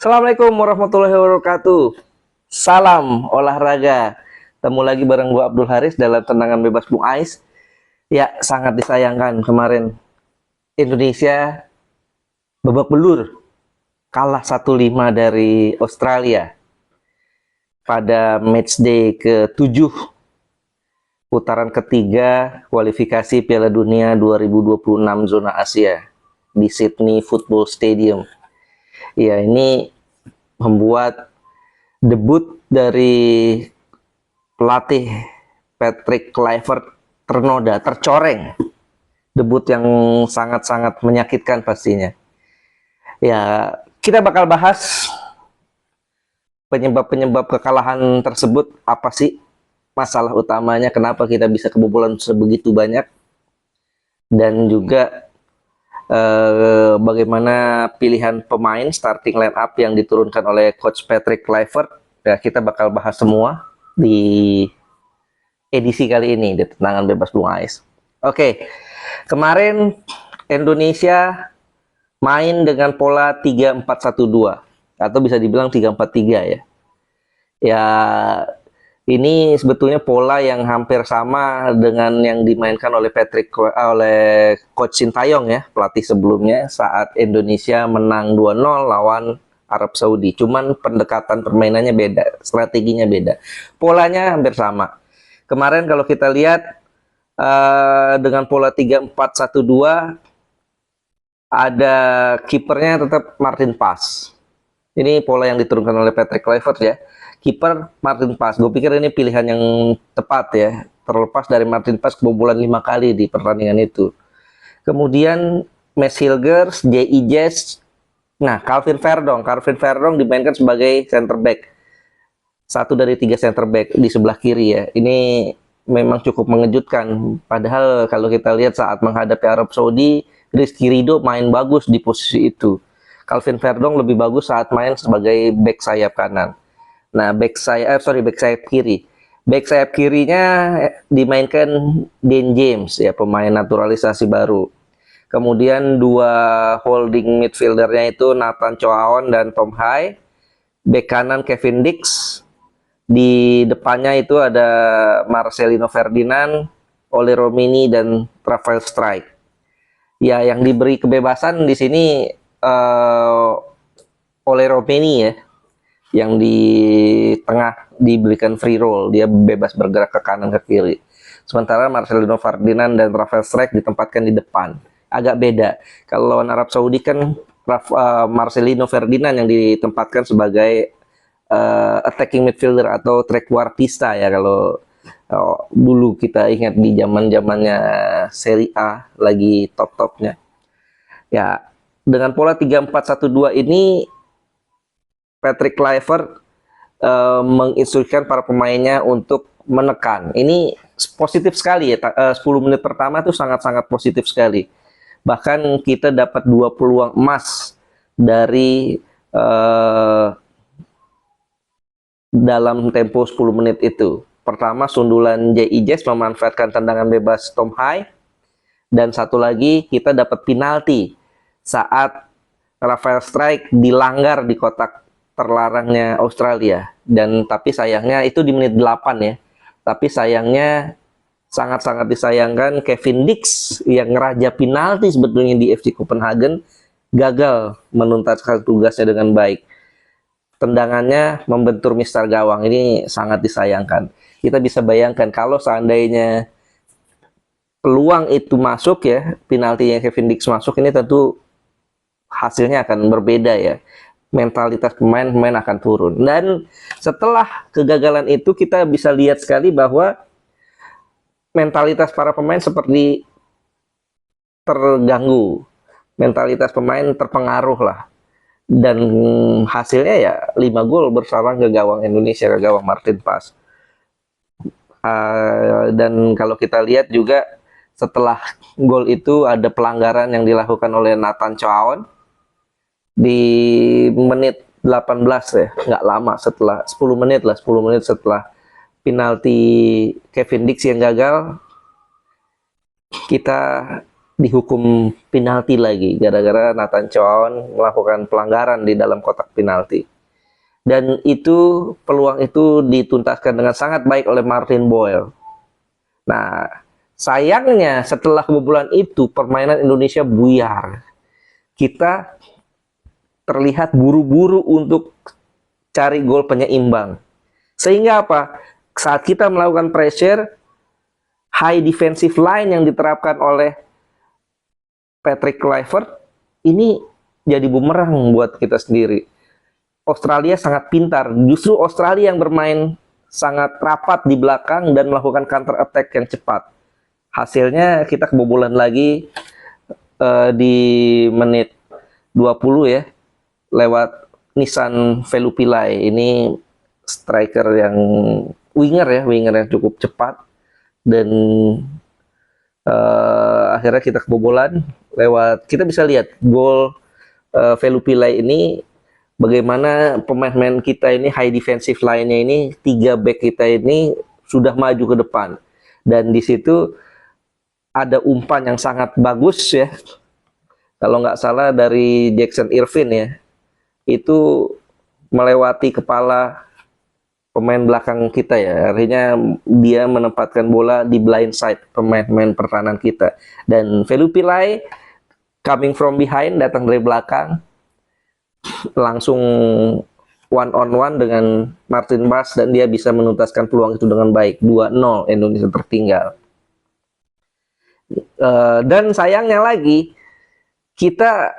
Assalamualaikum warahmatullahi wabarakatuh. Salam olahraga. Temu lagi bareng gua Abdul Haris dalam tendangan bebas Bung Ais. Ya, sangat disayangkan kemarin Indonesia babak belur kalah 1-5 dari Australia pada matchday ke-7 putaran ketiga kualifikasi Piala Dunia 2026 zona Asia di Sydney Football Stadium. Ya, ini membuat debut dari pelatih Patrick Kluivert ternoda, tercoreng. Debut yang sangat-sangat menyakitkan pastinya. Ya, kita bakal bahas penyebab-penyebab kekalahan tersebut, apa sih masalah utamanya, kenapa kita bisa kebobolan sebegitu banyak, dan juga bagaimana pilihan pemain starting line up yang diturunkan oleh Coach Patrick Kluivert. Ya, kita bakal bahas semua di edisi kali ini di tendangan bebas Bung Ais. Oke, kemarin Indonesia main dengan pola 3-4-1-2 atau bisa dibilang 3-4-3 ya. Ya, ini sebetulnya pola yang hampir sama dengan yang dimainkan oleh oleh Coach Sintayong ya, pelatih sebelumnya saat Indonesia menang 2-0 lawan Arab Saudi. Cuman pendekatan permainannya beda, strateginya beda. Polanya hampir sama. Kemarin kalau kita lihat dengan pola 3-4-1-2 ada kipernya tetap Martin Paes. Ini pola yang diturunkan oleh Patrick Kluivert ya. Kiper Martin Paes. Gue pikir ini pilihan yang tepat ya. Terlepas dari Martin Paes kebobolan 5 kali di pertandingan itu. Kemudian Max Hilgers, J.I. Jazz. Nah, Calvin Verdong dimainkan sebagai center back. Satu dari 3 center back di sebelah kiri ya. Ini memang cukup mengejutkan. Padahal kalau kita lihat saat menghadapi Arab Saudi, Rizky Ridho main bagus di posisi itu. Calvin Verdong lebih bagus saat main sebagai back sayap kanan. Nah, back sayap kiri. Back sayap kirinya dimainkan Dean James ya, pemain naturalisasi baru. Kemudian dua holding midfieldernya itu Nathan Choaon dan Tom Hai. Back kanan Kevin Dix. Di depannya itu ada Marcelino Ferdinand, Ole Romini dan Rafael Strike. Ya, yang diberi kebebasan di sini Ole Romini ya, yang di tengah diberikan free roll, dia bebas bergerak ke kanan ke kiri. Sementara Marcelino Ferdinand dan Rafael Strike ditempatkan di depan. Agak beda. Kalau lawan Arab Saudi kan Marcelino Ferdinand yang ditempatkan sebagai attacking midfielder atau trequartista ya, kalau dulu kita ingat di zaman-zamannya Serie A lagi top-topnya. Ya, dengan pola 3-4-1-2 ini Patrick Kluivert menginstruksikan para pemainnya untuk menekan. Ini positif sekali ya. 10 menit pertama itu sangat-sangat positif sekali. Bahkan kita dapat 2 peluang emas dari dalam tempo 10 menit itu. Pertama, sundulan J.I. Jazz memanfaatkan tendangan bebas Tom Hai. Dan satu lagi, kita dapat penalti saat Rafael Strike dilanggar di kotak terlarangnya Australia. Dan tapi sayangnya itu di menit 8 ya. Tapi sayangnya sangat-sangat disayangkan Kevin Dix yang ngeraja penalti sebetulnya di FC Copenhagen gagal menuntaskan tugasnya dengan baik. Tendangannya membentur Mister Gawang. Ini sangat disayangkan. Kita bisa bayangkan kalau seandainya peluang itu masuk ya, penaltinya Kevin Dix masuk, ini tentu hasilnya akan berbeda ya. Mentalitas pemain akan turun. Dan setelah kegagalan itu kita bisa lihat sekali bahwa mentalitas para pemain seperti terganggu. Mentalitas pemain terpengaruh lah. Dan hasilnya ya 5 gol bersarang ke gawang Indonesia, ke gawang Martin Paes. Dan kalau kita lihat juga setelah gol itu ada pelanggaran yang dilakukan oleh Nathan Choaon di menit 18 ya, nggak lama setelah 10 menit setelah penalti Kevin Dix yang gagal, kita dihukum penalti lagi gara-gara Nathan Chown melakukan pelanggaran di dalam kotak penalti. Dan itu peluang itu dituntaskan dengan sangat baik oleh Martin Boyle. Nah, sayangnya setelah kebobolan itu permainan Indonesia buyar. Kita terlihat buru-buru untuk cari gol penyeimbang. Sehingga apa? Saat kita melakukan pressure, high defensive line yang diterapkan oleh Patrick Kluivert ini jadi bumerang buat kita sendiri. Australia sangat pintar. Justru Australia yang bermain sangat rapat di belakang dan melakukan counter attack yang cepat. Hasilnya kita kebobolan lagi di menit 20 ya, lewat Nissan Velupillai. Ini striker yang winger yang cukup cepat, dan akhirnya kita kebobolan lewat, kita bisa lihat gol Velupillai ini bagaimana pemain-pemain kita ini high defensive line-nya ini, 3 back kita ini sudah maju ke depan, dan di situ ada umpan yang sangat bagus ya, kalau nggak salah dari Jackson Irvine ya, itu melewati kepala pemain belakang kita ya, artinya dia menempatkan bola di blind side pemain-pemain pertahanan kita. Dan Velupillai coming from behind, datang dari belakang, langsung one on one dengan Martin Bass, dan dia bisa menuntaskan peluang itu dengan baik. 2-0 Indonesia tertinggal. Dan sayangnya lagi, kita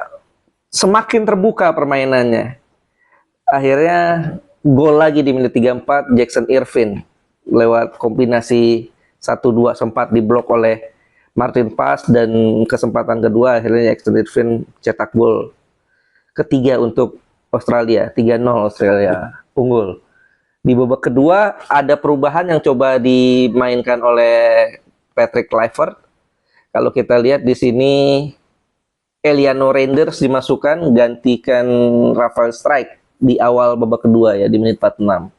semakin terbuka permainannya. Akhirnya gol lagi di menit 34, Jackson Irvine lewat kombinasi 1-2 sempat diblok oleh Martin Bass, dan kesempatan kedua akhirnya Jackson Irvine cetak gol ketiga untuk Australia. 3-0 Australia unggul. Di babak kedua ada perubahan yang coba dimainkan oleh Patrick Kluivert. Kalau kita lihat di sini, Eliano Reinders dimasukkan gantikan Rafael Strijk di awal babak kedua ya, di menit 46.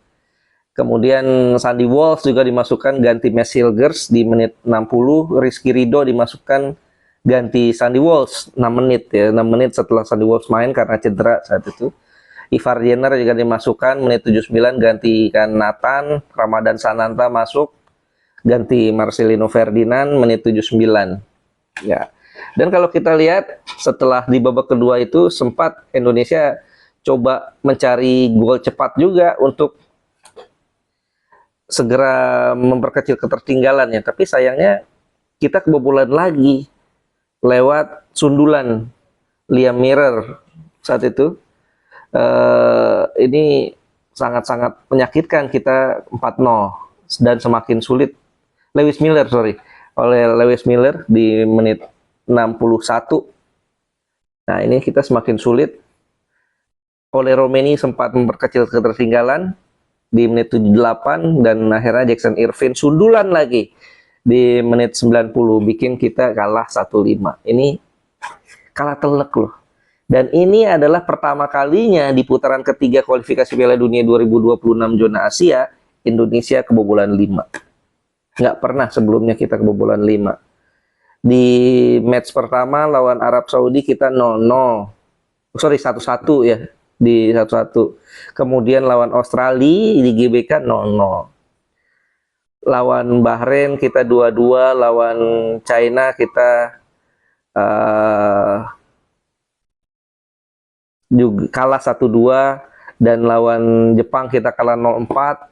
Kemudian Sandy Walsh juga dimasukkan ganti Max Hilgers di menit 60. Rizky Ridho dimasukkan ganti Sandy Walsh 6 menit ya, 6 menit setelah Sandy Walsh main karena cedera saat itu. Ivar Jenner juga dimasukkan menit 79, gantikan Nathan. Ramadan Sananta masuk ganti Marcelino Ferdinand menit 79 ya. Dan kalau kita lihat setelah di babak kedua itu sempat Indonesia coba mencari gol cepat juga untuk segera memperkecil ketertinggalan ya, tapi sayangnya kita kebobolan lagi lewat sundulan Liam Mirror saat itu. Ini sangat-sangat menyakitkan, kita 4-0 dan semakin sulit. Lewis Miller di menit 61. Nah, ini kita semakin sulit. Ole Romeni sempat memperkecil ketertinggalan di menit 78, dan akhirnya Jackson Irvine sundulan lagi di menit 90, bikin kita kalah 1-5. Ini kalah telak loh. Dan ini adalah pertama kalinya di putaran ketiga kualifikasi Piala Dunia 2026 zona Asia, Indonesia kebobolan 5. Nggak pernah sebelumnya kita kebobolan 5. Di match pertama lawan Arab Saudi kita 0-0. Sorry, 1-1 ya. Di 1-1. Kemudian lawan Australia di GBK 0-0. Lawan Bahrain kita 2-2, lawan China kita juga kalah 1-2, dan lawan Jepang kita kalah 0-4.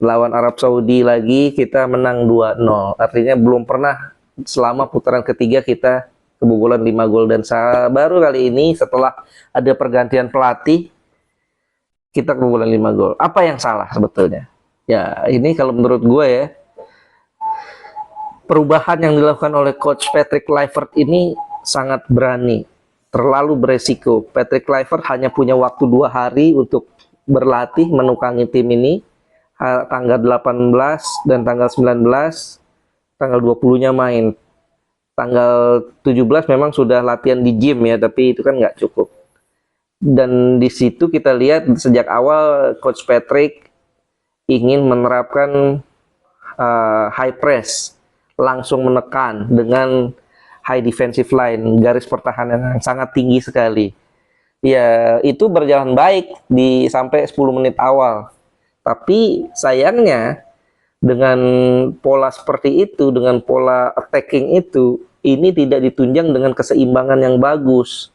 Lawan Arab Saudi lagi kita menang 2-0. Artinya belum pernah selama putaran ketiga kita kebobolan 5 gol, dan baru kali ini setelah ada pergantian pelatih kita kebobolan 5 gol. Apa yang salah sebetulnya? Ya, ini kalau menurut gue ya, perubahan yang dilakukan oleh coach Patrick Kluivert ini sangat berani, terlalu beresiko. Patrick Kluivert hanya punya waktu 2 hari untuk berlatih menukangi tim ini, tanggal 18 dan tanggal 19, tanggal 20-nya main. Tanggal 17 memang sudah latihan di gym ya, tapi itu kan nggak cukup. Dan di situ kita lihat sejak awal Coach Patrick ingin menerapkan high press, langsung menekan dengan high defensive line, garis pertahanan yang sangat tinggi sekali. Ya, itu berjalan baik di sampai 10 menit awal. Tapi sayangnya dengan pola seperti itu, dengan pola attacking itu, ini tidak ditunjang dengan keseimbangan yang bagus.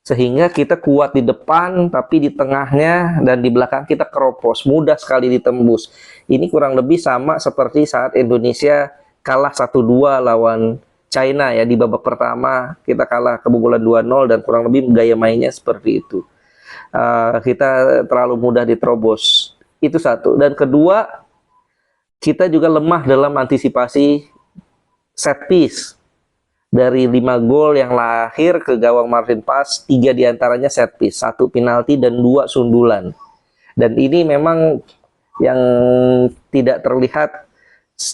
Sehingga kita kuat di depan, tapi di tengahnya dan di belakang kita keropos, mudah sekali ditembus. Ini kurang lebih sama seperti saat Indonesia kalah 1-2 lawan China ya, di babak pertama kita kalah kebobolan 2-0 dan kurang lebih gaya mainnya seperti itu. Kita terlalu mudah diterobos. Itu satu. Dan kedua, kita juga lemah dalam antisipasi set piece. Dari 5 gol yang lahir ke gawang Martin Paes, 3 diantaranya set piece, 1 penalti dan 2 sundulan. Dan ini memang yang tidak terlihat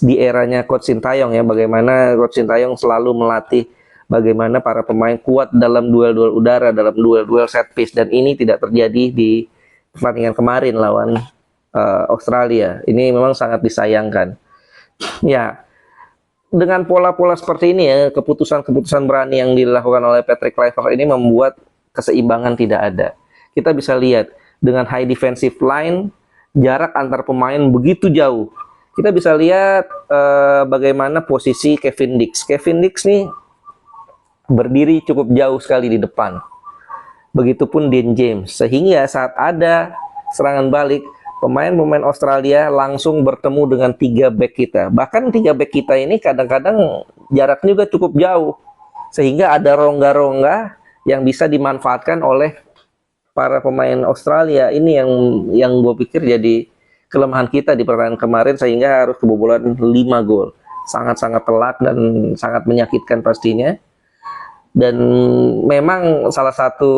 di eranya Coach Sintayong ya, bagaimana Coach Sintayong selalu melatih bagaimana para pemain kuat dalam duel-duel udara, dalam duel-duel set piece, dan ini tidak terjadi di pertandingan kemarin lawan Australia. Ini memang sangat disayangkan. Ya, dengan pola-pola seperti ini ya, keputusan-keputusan berani yang dilakukan oleh Patrick Kluivert ini membuat keseimbangan tidak ada. Kita bisa lihat dengan high defensive line, jarak antar pemain begitu jauh. Kita bisa lihat bagaimana posisi Kevin Dix. Kevin Dix nih berdiri cukup jauh sekali di depan. Begitupun Dean James. Sehingga saat ada serangan balik, pemain-pemain Australia langsung bertemu dengan 3 back kita. Bahkan 3 back kita ini kadang-kadang jaraknya juga cukup jauh. Sehingga ada rongga-rongga yang bisa dimanfaatkan oleh para pemain Australia. Ini yang gue pikir jadi kelemahan kita di pertandingan kemarin, sehingga harus kebobolan 5 gol. Sangat-sangat telak dan sangat menyakitkan pastinya. Dan memang salah satu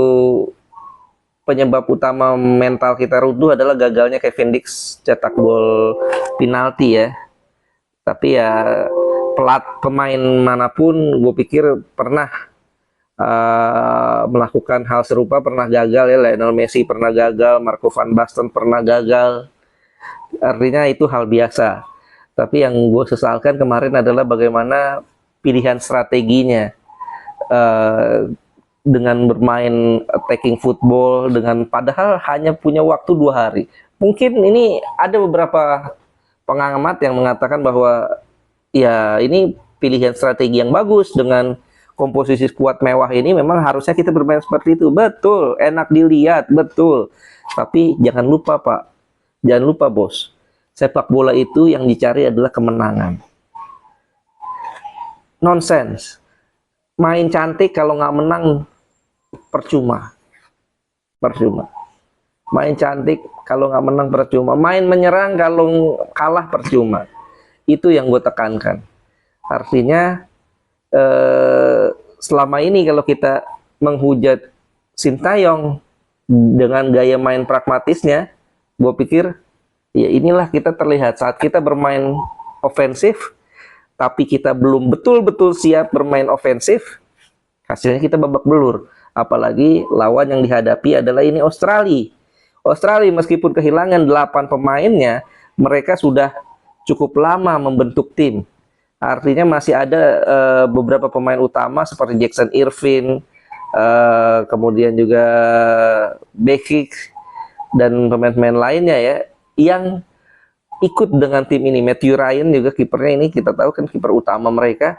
penyebab utama mental kita runtuh adalah gagalnya Kevin Dix cetak gol penalti ya. Tapi ya pemain manapun gue pikir pernah melakukan hal serupa, pernah gagal ya. Lionel Messi pernah gagal, Marco van Basten pernah gagal. Artinya itu hal biasa. Tapi yang gue sesalkan kemarin adalah bagaimana pilihan strateginya dengan bermain attacking football, dengan padahal hanya punya waktu 2 hari. Mungkin ini ada beberapa pengamat yang mengatakan bahwa ya ini pilihan strategi yang bagus, dengan komposisi skuad mewah ini memang harusnya kita bermain seperti itu. Betul, enak dilihat, betul. Tapi jangan lupa Pak, jangan lupa bos, sepak bola itu yang dicari adalah kemenangan. Nonsense. Main cantik kalau nggak menang percuma. Percuma. Main cantik kalau nggak menang percuma. Main menyerang kalau kalah percuma. Itu yang gue tekankan. Artinya selama ini kalau kita menghujat Sintayong dengan gaya main pragmatisnya, gue pikir ya inilah kita terlihat saat kita bermain ofensif, tapi kita belum betul-betul siap bermain ofensif, hasilnya kita babak belur. Apalagi lawan yang dihadapi adalah ini Australia. Australia meskipun kehilangan 8 pemainnya, mereka sudah cukup lama membentuk tim. Artinya masih ada beberapa pemain utama seperti Jackson Irvine, kemudian juga Bekic dan pemain-pemain lainnya ya, yang ikut dengan tim ini. Matthew Ryan juga kipernya, ini kita tahu kan kiper utama mereka.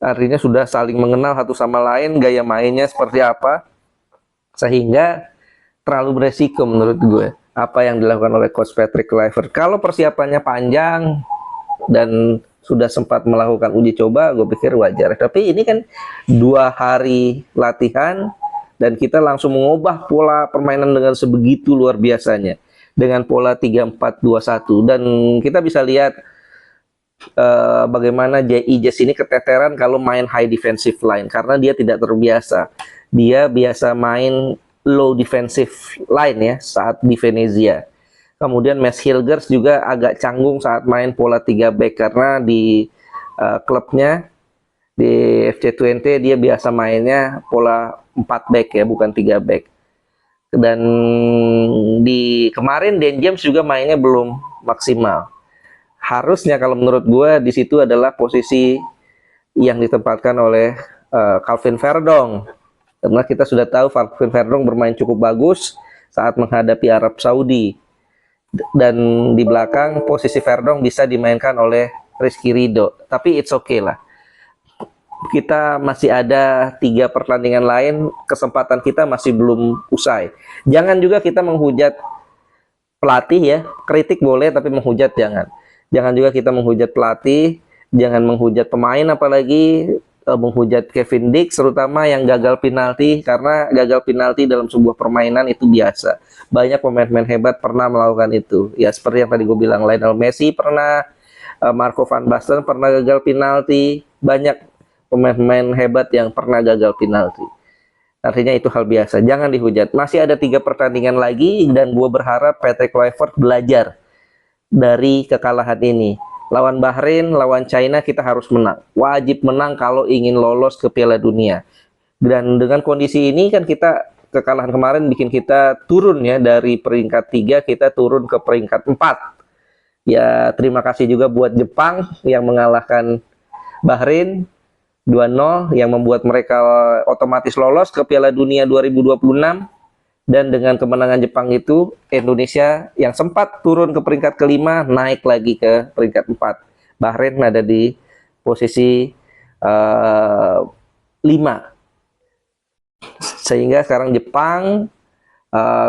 Artinya sudah saling mengenal satu sama lain, gaya mainnya seperti apa, sehingga terlalu beresiko menurut gue apa yang dilakukan oleh Coach Patrick Kluivert. Kalau persiapannya panjang dan sudah sempat melakukan uji coba, gue pikir wajar. Tapi ini kan 2 hari latihan dan kita langsung mengubah pola permainan dengan sebegitu luar biasanya, dengan pola 3-4-2-1. Dan kita bisa lihat bagaimana J.I. ini keteteran kalau main high defensive line, karena dia tidak terbiasa. Dia biasa main low defensive line ya saat di Venezia. Kemudian Max Hilgers juga agak canggung saat main pola 3 back, karena di klubnya di FC Twente dia biasa mainnya pola 4 back ya, bukan 3 back. Dan di kemarin Dan James juga mainnya belum maksimal. Harusnya kalau menurut gue di situ adalah posisi yang ditempatkan oleh Calvin Verdong. Karena kita sudah tahu Calvin Verdong bermain cukup bagus saat menghadapi Arab Saudi. Dan di belakang posisi Verdong bisa dimainkan oleh Rizky Ridho. Tapi it's okay lah. Kita masih ada 3 pertandingan lain, kesempatan kita masih belum usai. Jangan juga kita menghujat pelatih ya, kritik boleh tapi menghujat jangan. Jangan juga kita menghujat pelatih, jangan menghujat pemain, apalagi menghujat Kevin Dix terutama yang gagal penalti, karena gagal penalti dalam sebuah permainan itu biasa. Banyak pemain-pemain hebat pernah melakukan itu. Ya seperti yang tadi gue bilang, Lionel Messi pernah, Marco van Basten pernah gagal penalti, banyak pemain-pemain hebat yang pernah gagal penalti. Artinya itu hal biasa, jangan dihujat. Masih ada 3 pertandingan lagi dan gue berharap Patrick Kluivert belajar dari kekalahan ini. Lawan Bahrain, lawan China kita harus menang. Wajib menang kalau ingin lolos ke Piala Dunia. Dan dengan kondisi ini kan kita, kekalahan kemarin bikin kita turun ya, dari peringkat 3 kita turun ke peringkat 4. Ya terima kasih juga buat Jepang yang mengalahkan Bahrain 2-0 yang membuat mereka otomatis lolos ke Piala Dunia 2026. Dan dengan kemenangan Jepang itu, Indonesia yang sempat turun ke peringkat kelima naik lagi ke peringkat 4. Bahrain ada di posisi 5. Sehingga sekarang Jepang,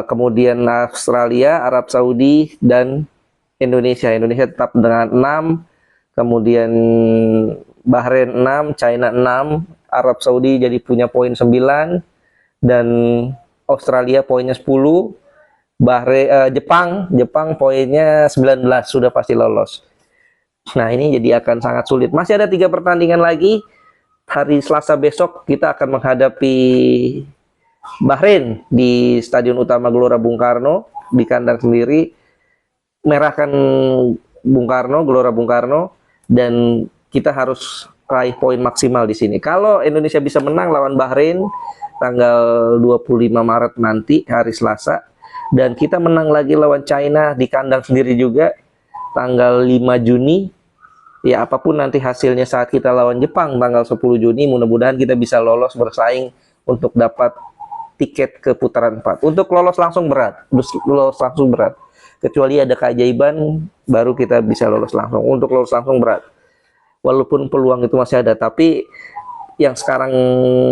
kemudian Australia, Arab Saudi, dan Indonesia. Indonesia tetap dengan 6, kemudian Bahrain 6, China 6, Arab Saudi jadi punya poin 9, dan Australia poinnya 10, Jepang poinnya 19, sudah pasti lolos. Nah ini jadi akan sangat sulit. Masih ada 3 pertandingan lagi. Hari Selasa besok kita akan menghadapi Bahrain di Stadion Utama Gelora Bung Karno, di kandang sendiri, merahkan Bung Karno, Gelora Bung Karno, dan kita harus raih poin maksimal di sini. Kalau Indonesia bisa menang lawan Bahrain tanggal 25 Maret nanti, hari Selasa, dan kita menang lagi lawan China di kandang sendiri juga tanggal 5 Juni, ya apapun nanti hasilnya saat kita lawan Jepang tanggal 10 Juni, mudah-mudahan kita bisa lolos bersaing untuk dapat tiket ke putaran 4. Untuk lolos langsung berat, kecuali ada keajaiban baru kita bisa lolos langsung. Untuk lolos langsung berat, walaupun peluang itu masih ada, tapi yang sekarang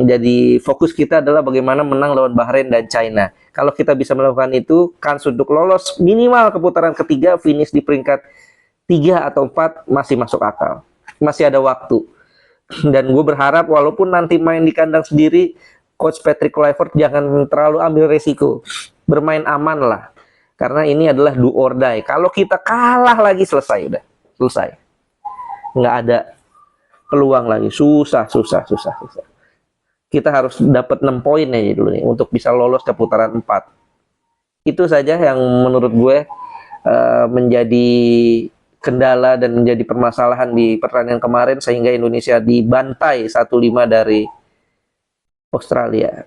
jadi fokus kita adalah bagaimana menang lawan Bahrain dan China. Kalau kita bisa melakukan itu, kans untuk lolos minimal ke putaran ketiga, finish di peringkat 3 atau 4 masih masuk akal. Masih ada waktu. Dan gue berharap walaupun nanti main di kandang sendiri, Coach Patrick Kluivert jangan terlalu ambil resiko. Bermain aman lah. Karena ini adalah do or die. Kalau kita kalah lagi, selesai udah. Selesai. Nggak ada peluang lagi. Susah. Kita harus dapat 6 poin aja dulu nih untuk bisa lolos ke putaran 4. Itu saja yang menurut gue menjadi kendala dan menjadi permasalahan di pertandingan kemarin, sehingga Indonesia dibantai 1-5 dari Australia.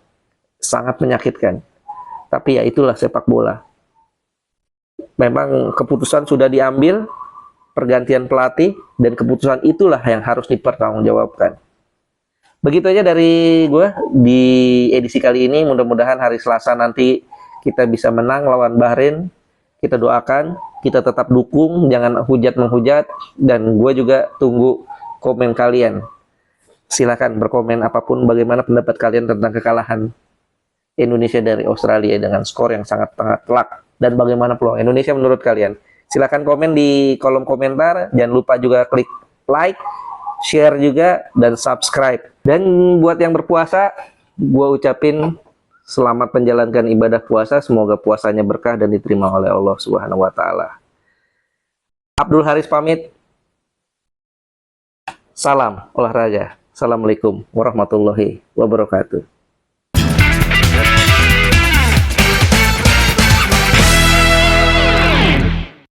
Sangat menyakitkan. Tapi ya itulah sepak bola. Memang keputusan sudah diambil, pergantian pelatih, dan keputusan itulah yang harus dipertanggungjawabkan. Begitu aja dari gue di edisi kali ini. Mudah-mudahan hari Selasa nanti kita bisa menang lawan Bahrain. Kita doakan, kita tetap dukung, jangan hujat-menghujat, dan gue juga tunggu komen kalian. Silakan berkomen apapun, bagaimana pendapat kalian tentang kekalahan Indonesia dari Australia dengan skor yang sangat telak, dan bagaimana peluang Indonesia menurut kalian. Silakan komen di kolom komentar, jangan lupa juga klik like, share juga, dan subscribe. Dan buat yang berpuasa, gue ucapin selamat menjalankan ibadah puasa, semoga puasanya berkah dan diterima oleh Allah Subhanahu wa Ta'ala. Abdul Haris pamit. Salam olahraga. Assalamualaikum warahmatullahi wabarakatuh.